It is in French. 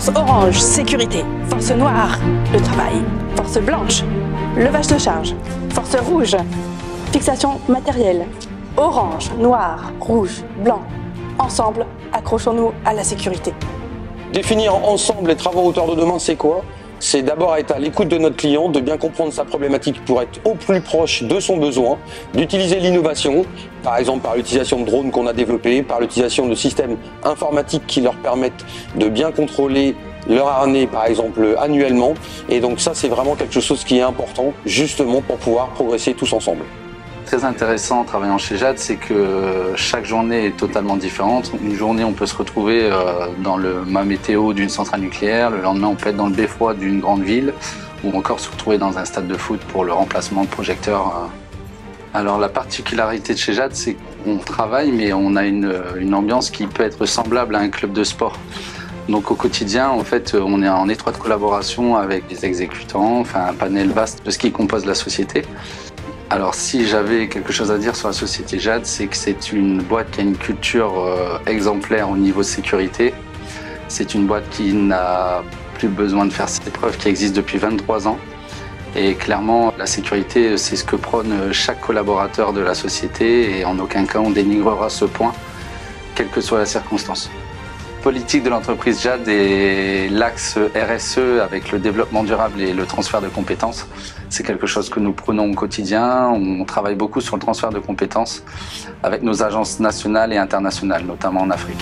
Force orange, sécurité. Force noire, le travail. Force blanche, levage de charge. Force rouge, fixation matérielle. Orange, noir, rouge, blanc. Ensemble, accrochons-nous à la sécurité. Définir ensemble les travaux à hauteur de demain, c'est quoi? C'est d'abord être à l'écoute de notre client, de bien comprendre sa problématique pour être au plus proche de son besoin, d'utiliser l'innovation, par exemple par l'utilisation de drones qu'on a développés, par l'utilisation de systèmes informatiques qui leur permettent de bien contrôler leur harnais, par exemple, annuellement. Et donc ça, c'est vraiment quelque chose qui est important, justement, pour pouvoir progresser tous ensemble. Très intéressant en travaillant chez Jade, c'est que chaque journée est totalement différente. Une journée, on peut se retrouver dans le mât météo d'une centrale nucléaire, le lendemain, on peut être dans le beffroi d'une grande ville, ou encore se retrouver dans un stade de foot pour le remplacement de projecteurs. Alors la particularité de chez Jade, c'est qu'on travaille, mais on a une ambiance qui peut être semblable à un club de sport. Donc au quotidien, en fait, on est en étroite collaboration avec les exécutants, enfin un panel vaste de ce qui compose la société. Alors si j'avais quelque chose à dire sur la société Jade, c'est que c'est une boîte qui a une culture exemplaire au niveau sécurité. C'est une boîte qui n'a plus besoin de faire ses preuves, qui existe depuis 23 ans. Et clairement, la sécurité, c'est ce que prône chaque collaborateur de la société et en aucun cas on dénigrera ce point, quelle que soit la circonstance. La politique de l'entreprise Jade est l'axe RSE avec le développement durable et le transfert de compétences. C'est quelque chose que nous prenons au quotidien. On travaille beaucoup sur le transfert de compétences avec nos agences nationales et internationales, notamment en Afrique.